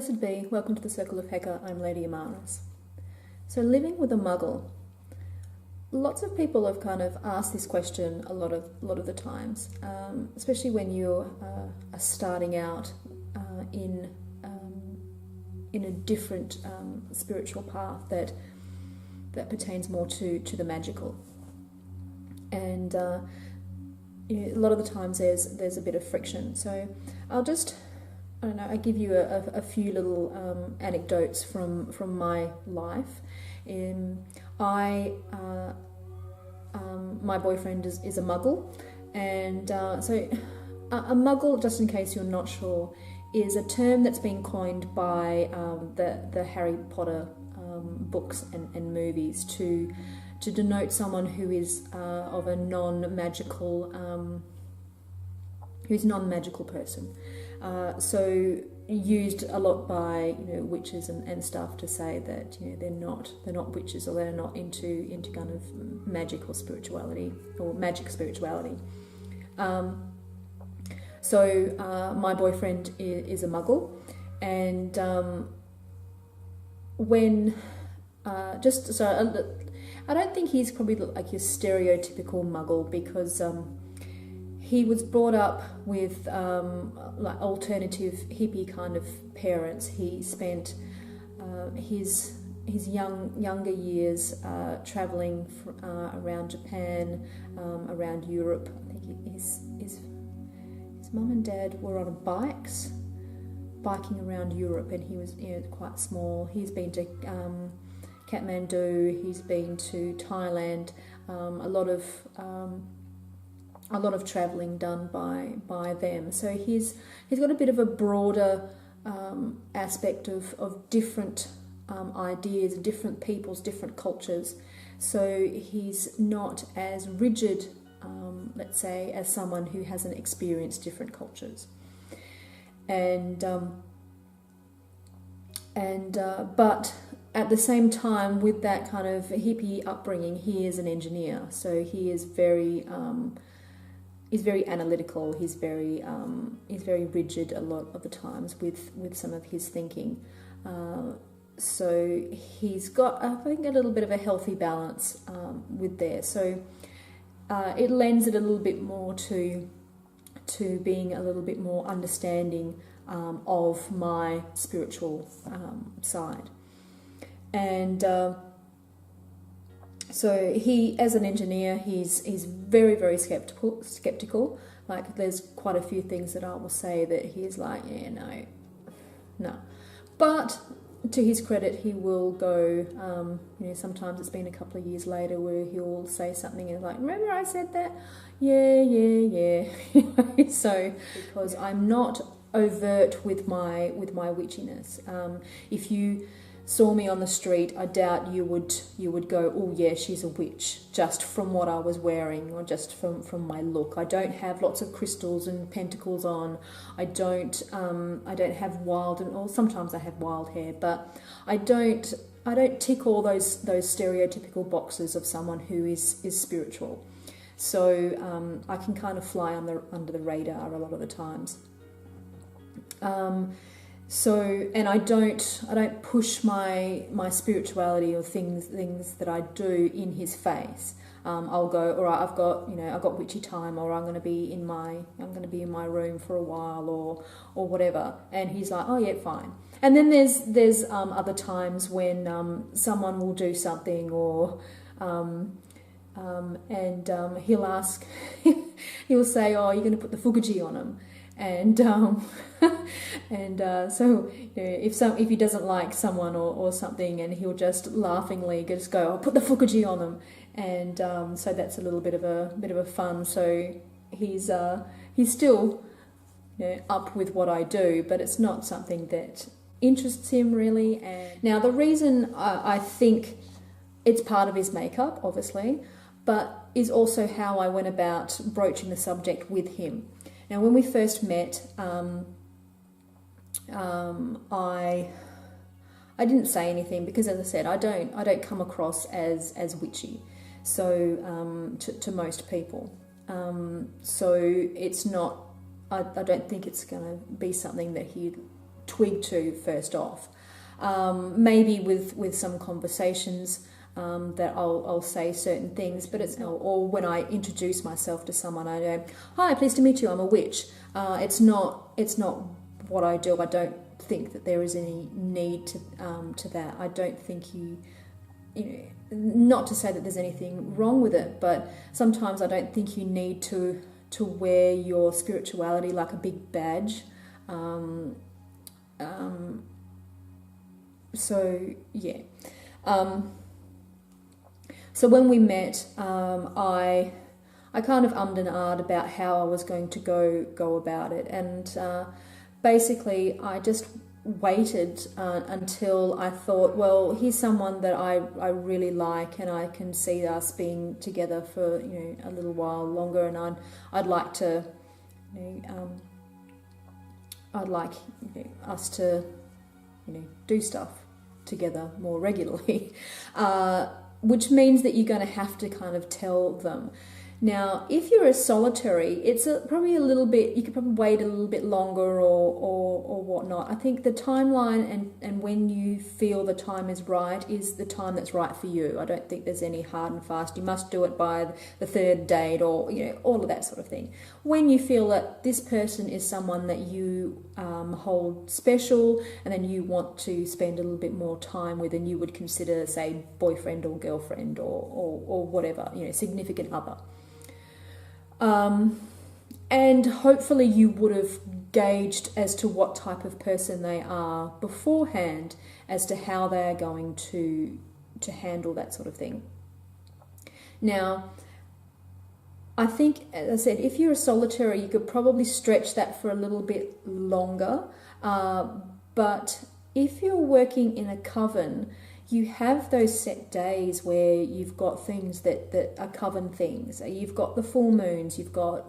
Blessed be, welcome to the Circle of Heka. I'm Lady Amaris. So living with a Muggle, lots of people have kind of asked this question a lot of the times, especially when you are starting out in a different spiritual path that pertains more to the magical, and a lot of the times there's a bit of friction. So I give you a few little anecdotes from my life. My boyfriend is a Muggle, and so a Muggle, just in case you're not sure, is a term that's been coined by the Harry Potter books and movies to denote someone who is of a non-magical person. So used a lot by witches and stuff to say that they're not witches, or they're not into kind of magic or spirituality or magic spirituality. So my boyfriend is a Muggle, and I don't think he's probably like your stereotypical Muggle, because he was brought up with like alternative hippie kind of parents. He spent his younger years traveling around Japan, around Europe. I think his mum and dad were on biking around Europe, and he was quite small. He's been to Kathmandu. He's been to Thailand. A lot of travelling done by them. So he's got a bit of a broader aspect of different ideas, different peoples, different cultures. So he's not as rigid, let's say, as someone who hasn't experienced different cultures. But at the same time, with that kind of hippie upbringing, he is an engineer. So he is very analytical. He's very rigid a lot of the times with some of his thinking. So he's got, I think, a little bit of a healthy balance with there. So it lends it a little bit more to being a little bit more understanding of my spiritual side. And so he, as an engineer, he's very, very skeptical. Like, there's quite a few things that I will say that he's like, yeah, no. But to his credit, he will go, sometimes it's been a couple of years later where he'll say something and like, remember I said that? Yeah. So, because I'm not overt with my witchiness. If you saw me on the street, I doubt you would go, oh yeah, she's a witch, just from what I was wearing or just from my look. I don't have lots of crystals and pentacles on. I don't have or sometimes I have wild hair, but I don't tick all those stereotypical boxes of someone who is spiritual. So I can kind of fly under the radar a lot of the times. So, and I don't push my spirituality or things that I do in his face. I'll go, all right, I've got witchy time, or I'm going to be in my room for a while, or whatever. And he's like, oh yeah, fine. And then there's other times when someone will do something, or he'll ask, he'll say, oh, you're going to put the fugaji on him. And so if he doesn't like someone or something, and he'll just laughingly just go, "I'll put the fugaji on them," and so that's a little bit of a fun. So he's still up with what I do, but it's not something that interests him really. And now the reason I think it's part of his makeup, obviously, but is also how I went about broaching the subject with him. Now, when we first met, I didn't say anything because, as I said, I don't come across as witchy, so to most people. So it's not. I don't think it's going to be something that he'd twig to first off. Maybe with some conversations that I'll say certain things, but or when I introduce myself to someone, I go, "Hi, pleased to meet you. I'm a witch." It's not what I do. I don't think that there is any need to that. I don't think you know, not to say that there's anything wrong with it, but sometimes I don't think you need to wear your spirituality like a big badge. So yeah. So when we met, I kind of ummed and ahed about how I was going to go about it, and basically I just waited until I thought, well, here's someone that I really like, and I can see us being together for a little while longer, and I'd like to I'd like us to do stuff together more regularly, which means that you're going to have to kind of tell them. Now, if you're a solitary, it's probably a little bit, you could probably wait a little bit longer or whatnot. I think the timeline and when you feel the time is right is the time that's right for you. I don't think there's any hard and fast, you must do it by the third date or, all of that sort of thing. When you feel that this person is someone that you hold special and then you want to spend a little bit more time with, and you would consider, say, boyfriend or girlfriend or whatever, significant other. And hopefully you would have gauged as to what type of person they are beforehand, as to how they are going to handle that sort of thing. Now, I think, as I said, if you're a solitary, you could probably stretch that for a little bit longer. But if you're working in a coven, you have those set days where you've got things that are coven things. You've got the full moons. You've got,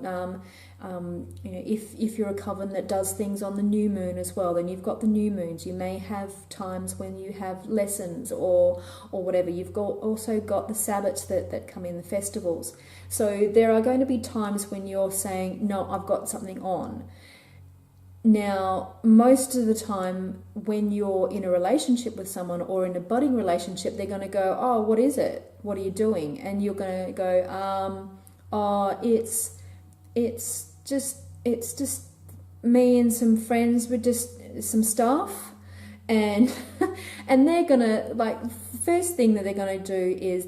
if you're a coven that does things on the new moon as well, then you've got the new moons. You may have times when you have lessons or whatever. You've also got the Sabbats that come in, the festivals. So there are going to be times when you're saying, no, I've got something on. Now, most of the time when you're in a relationship with someone or in a budding relationship, they're going to go, oh, what is it? What are you doing? And you're going to go, it's just me and some friends with just some stuff. And and they're going to, first thing that they're going to do is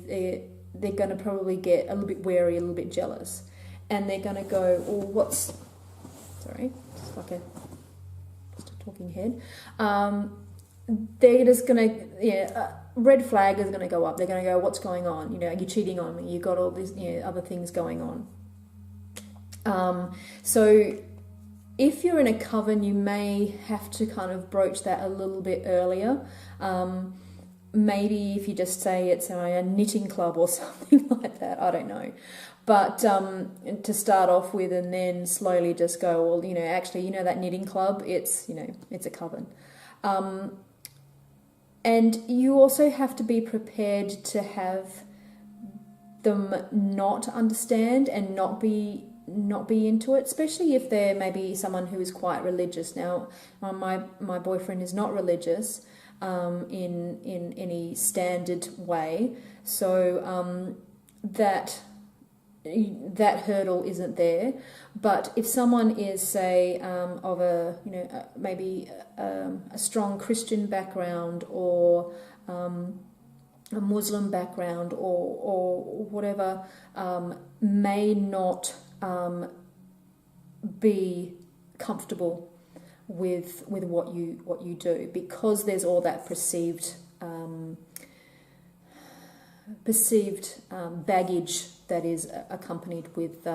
they're going to probably get a little bit wary, a little bit jealous. And they're going to go, oh, sorry, it's like a talking head. They're just going to, red flag is going to go up. They're going to go, what's going on? Are you cheating on me? You've got all these other things going on. So if you're in a coven, you may have to kind of broach that a little bit earlier. Maybe if you just say it's a knitting club or something like that, I don't know. But to start off with, and then slowly just go, well, actually, that knitting club, it's a coven. And you also have to be prepared to have them not understand and not be into it, especially if they're maybe someone who is quite religious. Now, my boyfriend is not religious in any standard way, so that hurdle isn't there. But if someone is, say, of a maybe a strong Christian background or a Muslim background or whatever, may not be comfortable with what you do, because there's all that perceived baggage that is accompanied with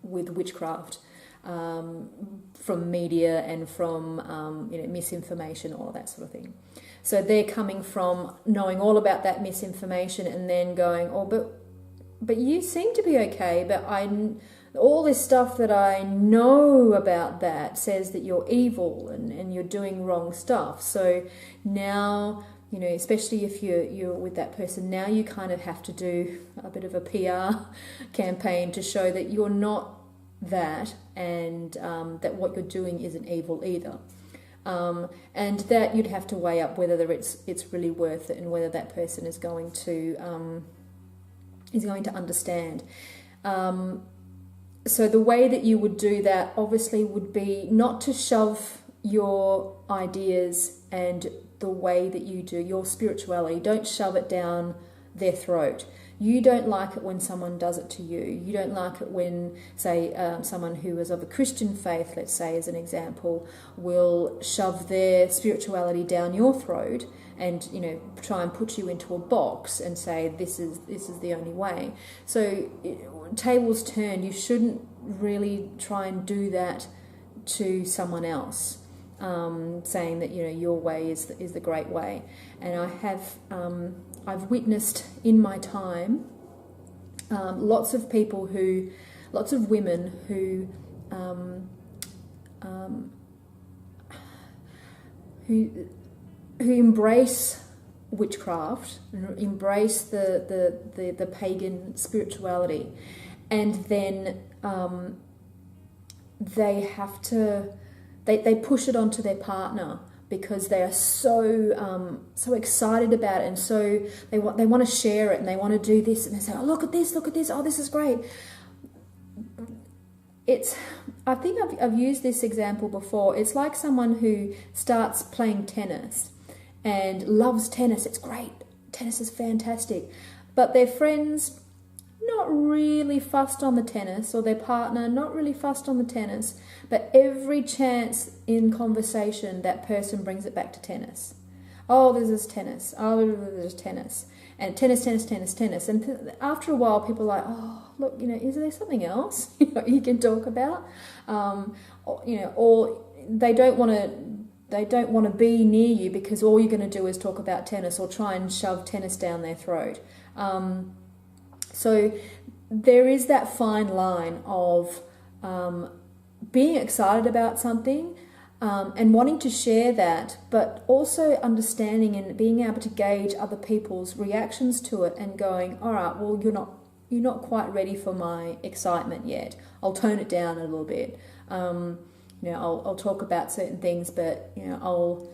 witchcraft, from media and from misinformation, all of that sort of thing. So they're coming from knowing all about that misinformation and then going, oh, but you seem to be okay, but all this stuff that I know about that says that you're evil and you're doing wrong stuff. So now, especially if you're with that person, now you kind of have to do a bit of a PR campaign to show that you're not that, and that what you're doing isn't evil either. And that you'd have to weigh up whether it's really worth it and whether that person is going to understand. So the way that you would do that obviously would be not to shove your ideas and the way that you do your spirituality, don't shove it down their throat. You don't like it when someone does it to you. You don't like it when, say, someone who is of a Christian faith, let's say as an example, will shove their spirituality down your throat and, you know, try and put you into a box and say this is the only way. So tables turn. You shouldn't really try and do that to someone else. Saying that, you know, your way is the great way. And I've witnessed in my time lots of women who embrace witchcraft, embrace the pagan spirituality, and then they have to. They push it onto their partner because they are so excited about it, and so they want to share it, and they want to do this, and they say, "Oh, look at this! Oh, this is great." I think I've used this example before. It's like someone who starts playing tennis and loves tennis. It's great. Tennis is fantastic, but their friends not really fussed on the tennis, or their partner not really fussed on the tennis, but every chance in conversation that person brings it back to tennis. Oh, there's tennis. Oh, there's tennis. And tennis. And after a while, people are like, oh, look, you know, is there something else you can talk about? Or they don't want to be near you because all you're going to do is talk about tennis or try and shove tennis down their throat. So there is that fine line of being excited about something and wanting to share that, but also understanding and being able to gauge other people's reactions to it and going, all right, well, you're not quite ready for my excitement yet. I'll tone it down a little bit. I'll talk about certain things, but I'll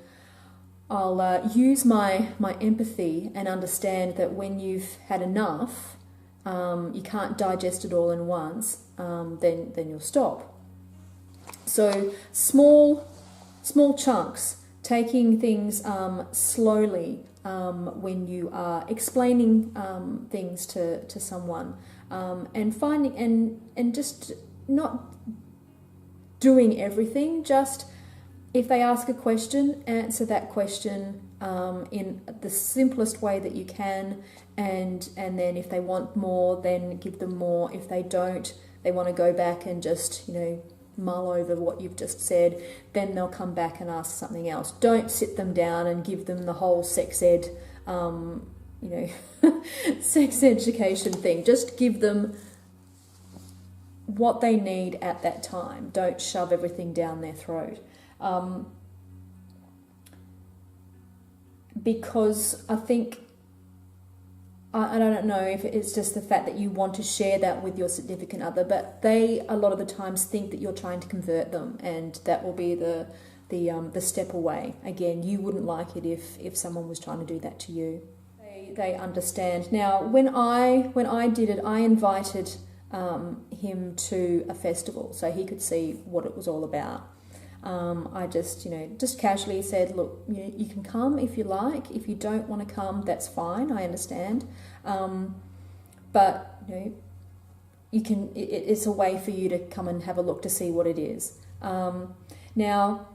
use my empathy and understand that when you've had enough, you can't digest it all in once, then you'll stop. So small chunks, taking things slowly when you are explaining things to someone, and finding and just not doing everything. Just if they ask a question, answer that question in the simplest way that you can, and then if they want more, then give them more. If they don't, they want to go back and just, mull over what you've just said, then they'll come back and ask something else. Don't sit them down and give them the whole sex ed, sex education thing. Just give them what they need at that time. Don't shove everything down their throat. Because I think, I don't know if it's just the fact that you want to share that with your significant other, but they a lot of the times think that you're trying to convert them, and that will be the step away. Again, you wouldn't like it if someone was trying to do that to you. They understand. Now, when I did it, I invited him to a festival so he could see what it was all about. I just casually said, look, you can come if you like. If you don't want to come, that's fine. I understand. But you can. It's a way for you to come and have a look to see what it is. Now,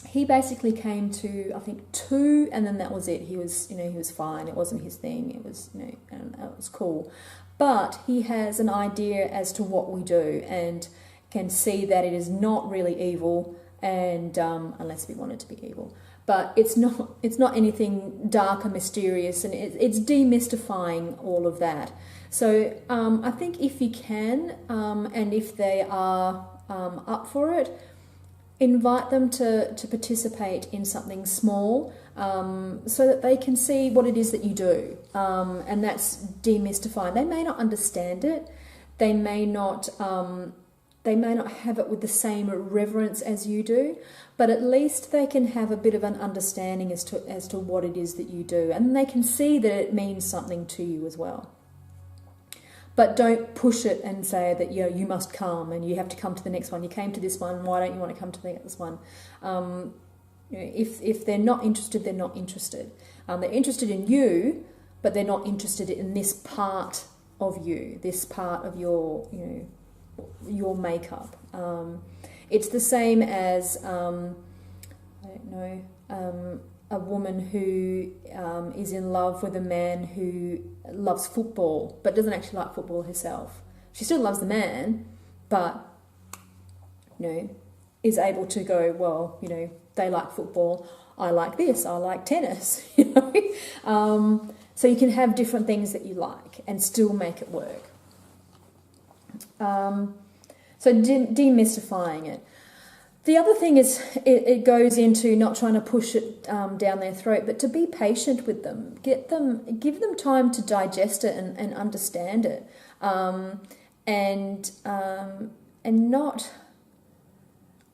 he basically came to, I think, 2, and then that was it. He was fine. It wasn't his thing. It was, and it was cool. But he has an idea as to what we do, and can see that it is not really evil, and unless we want it to be evil, but it's not anything dark or mysterious, and it's demystifying all of that. So I think if you can, and if they are up for it, invite them to participate in something small, so that they can see what it is that you do, and that's demystifying. They may not understand it, they may not they may not have it with the same reverence as you do, but at least they can have a bit of an understanding as to what it is that you do, and they can see that it means something to you as well. But don't push it and say that, you know, you must come and you have to come to the next one. You came to this one, why don't you want to come to the next one? You know, if they're not interested, they're not interested. They're interested in you, but they're not interested in this part of you, this part of your, you know, your makeup. It's the same as I don't know, a woman who is in love with a man who loves football but doesn't actually like football herself. She still loves the man, but, you know, is able to go, well, you know, they like football, I like this, I like tennis, you know. So you can have different things that you like and still make it work. So demystifying it. The other thing is it goes into not trying to push it down their throat, but to be patient with them. Give them time to digest it and understand it, and not,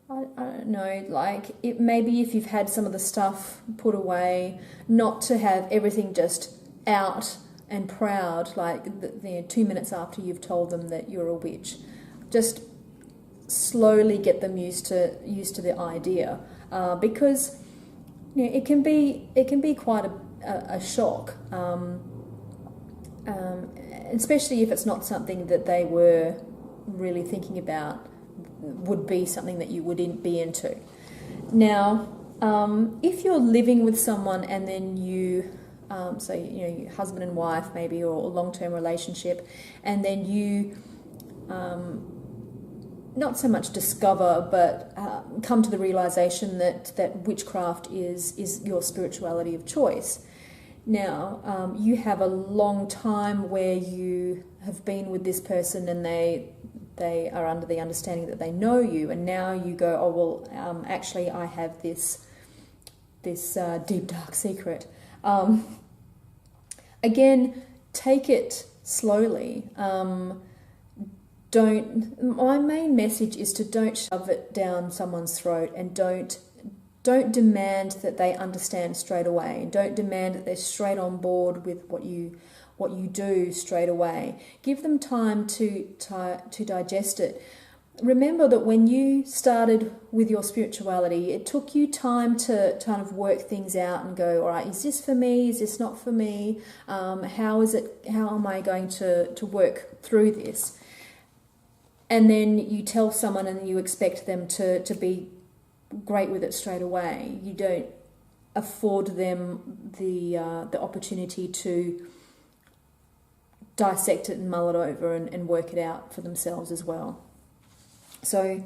I don't know, like it maybe if you've had some of the stuff put away, not to have everything just out and proud, like the 2 minutes after you've told them that you're a witch. Just slowly get them used to the idea, because, you know, it can be quite a shock, especially if it's not something that they were really thinking about would be something that you would be into. Now, if you're living with someone and then you, so, you know, your husband and wife maybe, or a long-term relationship, and then you not so much discover, but come to the realization that witchcraft is your spirituality of choice. Now, you have a long time where you have been with this person and they are under the understanding that they know you, and now you go, oh, well, actually I have this deep, dark secret. Again, take it slowly. My main message is to don't shove it down someone's throat, and don't demand that they understand straight away. Don't demand that they're straight on board with what you do straight away. Give them time to digest it. Remember that when you started with your spirituality, it took you time to kind of work things out and go, all right, is this for me? Is this not for me? How am I going to work through this? And then you tell someone and you expect them to be great with it straight away. You don't afford them the opportunity to dissect it and mull it over and work it out for themselves as well. So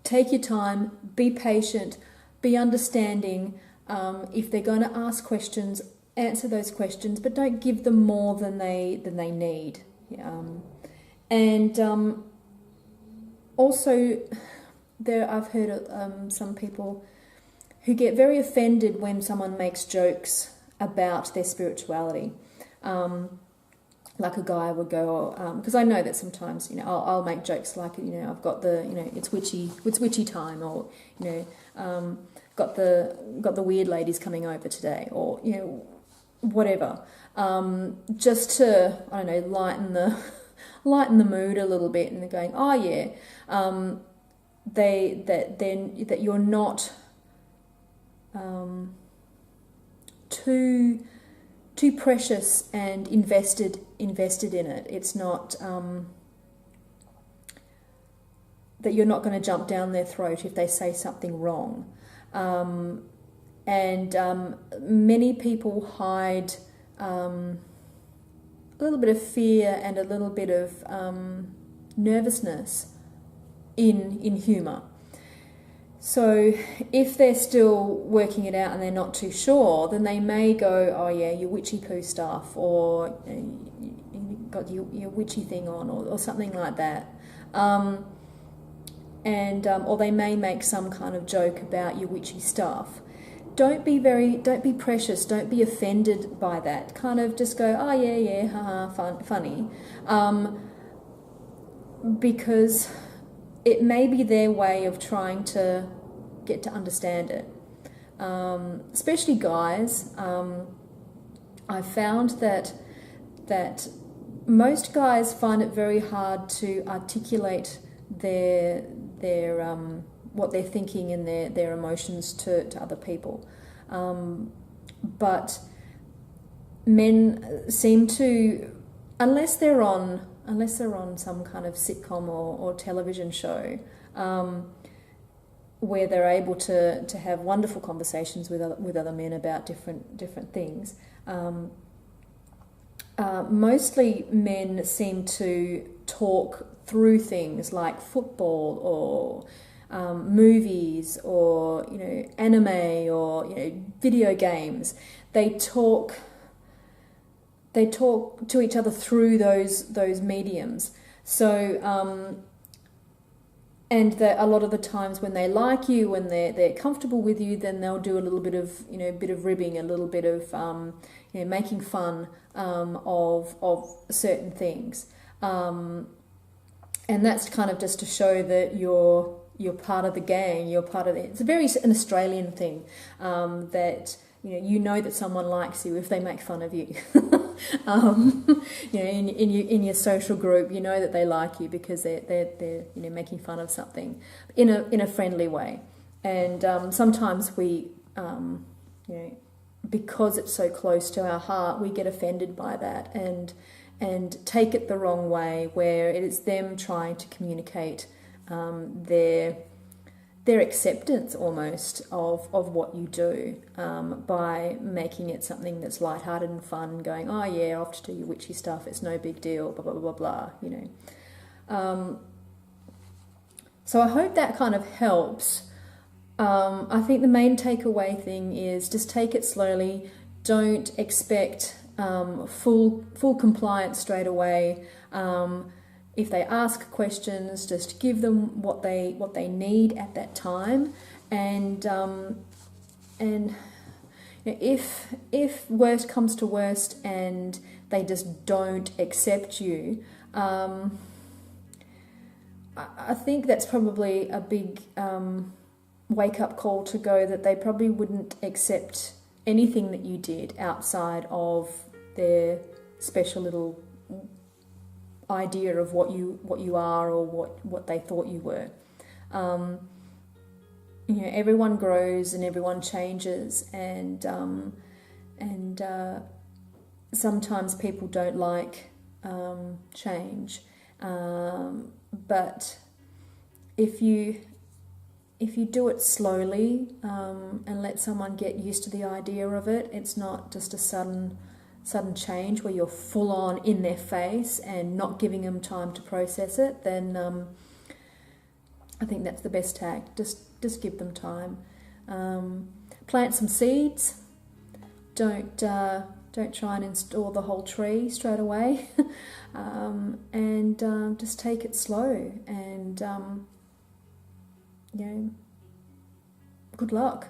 take your time, be patient, be understanding. If they're going to ask questions, answer those questions, but don't give them more than they need. And also, I've heard some people who get very offended when someone makes jokes about their spirituality. Like a guy would go, because I know that sometimes, you know, I'll make jokes like, you know, I've got the, you know, it's witchy time, or, you know, got the weird ladies coming over today, or, you know, whatever, just to, I don't know, lighten the mood a little bit, and they're going, oh yeah, that you're not too precious and invested in it. It's not that you're not going to jump down their throat if they say something wrong. And many people hide a little bit of fear and a little bit of nervousness in humour. So if they're still working it out and they're not too sure, then they may go, oh yeah, your witchy poo stuff, or you got your witchy thing on, or something like that. Or they may make some kind of joke about your witchy stuff. Don't be precious, don't be offended by that. Kind of just go, oh yeah, haha, funny. because it may be their way of trying to get to understand it. Especially guys, I've found that most guys find it very hard to articulate their what they're thinking and their emotions to other people. But men seem to, unless they're on some kind of sitcom or television show, where they're able to have wonderful conversations with other men about different things. Mostly men seem to talk through things like football or movies or anime or video games. They talk to each other through those mediums. So and that a lot of the times when they like you, when they're comfortable with you, then they'll do a little bit of ribbing, a little bit of making fun of certain things, and that's kind of just to show that you're part of the gang. You're part of it. It's an Australian thing, that that someone likes you if they make fun of you. In your social group, that they like you because they're making fun of something in a friendly way. And sometimes we because it's so close to our heart, we get offended by that and take it the wrong way, where it is them trying to communicate their acceptance almost of what you do, by making it something that's lighthearted and fun, going, oh yeah, off to do your witchy stuff, it's no big deal, blah, blah, blah, blah, So I hope that kind of helps. I think the main takeaway thing is just take it slowly. Don't expect full compliance straight away. If they ask questions, just give them what they need at that time, and if worst comes to worst and they just don't accept you, I think that's probably a big wake-up call to go, that they probably wouldn't accept anything that you did outside of their special little idea of what you are or what they thought you were. Everyone grows and everyone changes, and sometimes people don't like change, but if you do it slowly, and let someone get used to the idea of it, it's not just a sudden change where you're full on in their face and not giving them time to process it, then I think that's the best tack. Just give them time. Plant some seeds. Don't try and install the whole tree straight away, and just take it slow, and good luck.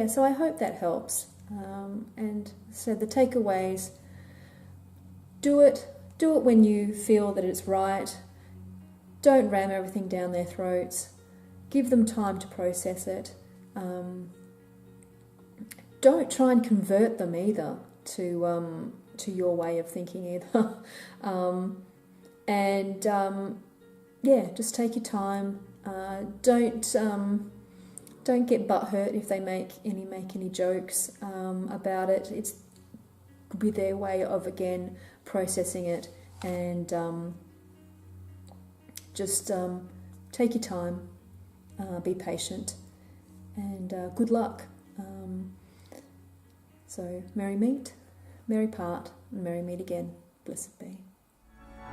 So I hope that helps. And so the takeaways: do it when you feel that it's right. Don't ram everything down their throats. Give them time to process it. Don't try and convert them either to your way of thinking either. Just take your time. Don't get butthurt if they make any jokes about it. It's be their way of again processing it, and just take your time, be patient, and good luck. So merry meet, merry part, and merry meet again. Blessed be.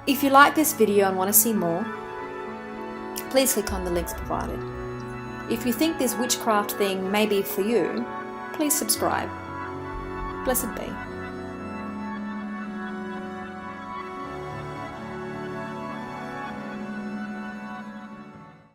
If you like this video and want to see more, please click on the links provided. If you think this witchcraft thing may be for you, please subscribe. Blessed be.